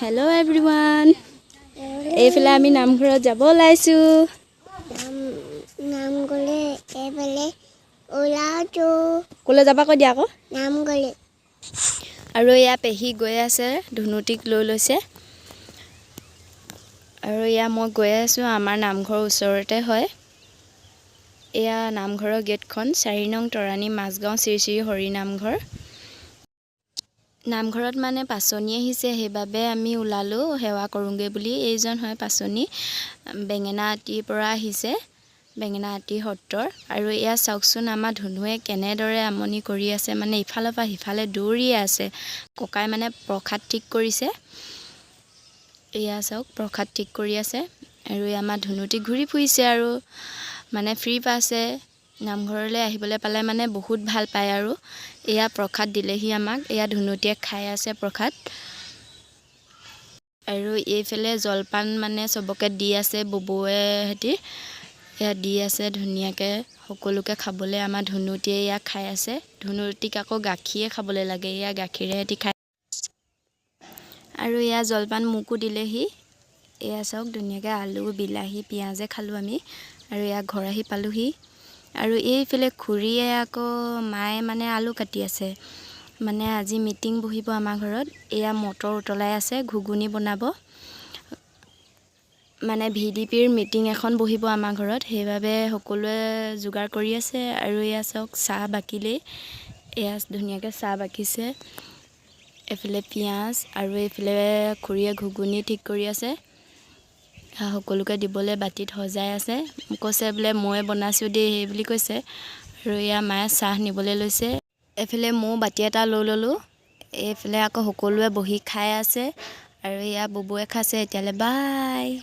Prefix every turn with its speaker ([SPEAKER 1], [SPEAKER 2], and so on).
[SPEAKER 1] Hello everyone. এইফালে আমি নামঘৰত যাব লাইছো।
[SPEAKER 2] নাম গলে এইফালে ওলাটো
[SPEAKER 1] কোলে যাবা কৈ দিয়া আকৌ।
[SPEAKER 2] নাম গলে
[SPEAKER 1] আৰু ইয়া পেহি গৈ আছে ধুনুটিক লৈ লৈছে। আৰু ইয়া মই গৈ আছো আমাৰ নামঘৰৰ ওচৰতে হয়। এয়া নামঘৰৰ গেটখন 4 নং তৰাণী মাছগাঁও শ্ৰী শ্ৰী হৰি নামঘৰ। নামঘৰত মানে পাচনি আহিছে সেইবাবে আমি ওলালো সেৱা কৰোঁগে বুলি। এইজন হয় পাচনি বেঙেনা আটিৰ পৰা আহিছে, বেঙেনা আটি সত্ৰৰ। আৰু এয়া চাওকচোন আমাৰ ধুনুৱে কেনেদৰে আমনি কৰি আছে, মানে ইফালৰ পৰা সিফালে দৌৰিয়ে আছে। ককাই মানে প্ৰসাদ ঠিক কৰিছে, এয়া চাওক প্ৰসাদ ঠিক কৰি আছে। আৰু আমাৰ ধুনুটি ঘূৰি ফুৰিছে আৰু মানে ফ্ৰী পাইছে। নামঘৰলৈ আহিবলৈ পালে মানে বহুত ভাল পায়। আৰু এয়া প্ৰসাদ দিলেহি আমাক, এয়া ধুনুটিয়ে খাই আছে প্ৰসাদ। আৰু এইফালে জলপান মানে চবকে দি আছে ববৌৱে হেতি, এয়া দি আছে ধুনীয়াকৈ সকলোকে খাবলৈ। আমাৰ ধুনুটিয়ে এয়া খাই আছে। ধুনুটিক আকৌ গাখীৰে খাবলৈ লাগে, এয়া গাখীৰে হেতি খায়। আৰু এয়া জলপান মোকো দিলেহি, এয়া চাওক ধুনীয়াকৈ আলু বিলাহী পিঁয়াজে খালোঁ আমি। আৰু এয়া ঘৰ আহি পালোহি। আৰু এইফালে খুৰীয়ে আকৌ মায়ে মানে আলু কাটি আছে, মানে আজি মিটিং বহিব আমাৰ ঘৰত। এয়া মটৰ উতলাই আছে, ঘুগুনি বনাব, মানে VDPৰ মিটিং এখন বহিব আমাৰ ঘৰত, সেইবাবে সকলোৱে যোগাৰ কৰি আছে। আৰু এয়া চাওক চাহ বাকিলেই, এয়া ধুনীয়াকৈ চাহ বাকিছে। এফালে পিঁয়াজ আৰু এইফালে খুৰীয়ে ঘুগুনি ঠিক কৰি আছে, সকলোকে দিবলৈ বাতিত সজাই আছে। কৈছে বোলে মই বনাইছোঁ দেই সেই বুলি কৈছে। আৰু এয়া মায়ে চাহ নিবলৈ লৈছে। এফালে ময়ো বাতি এটা লৈ ল'লোঁ, এইফালে আকৌ সকলোৱে বহি খাই আছে। আৰু এয়া ববৌৱে খাইছে। এতিয়ালৈ বাই।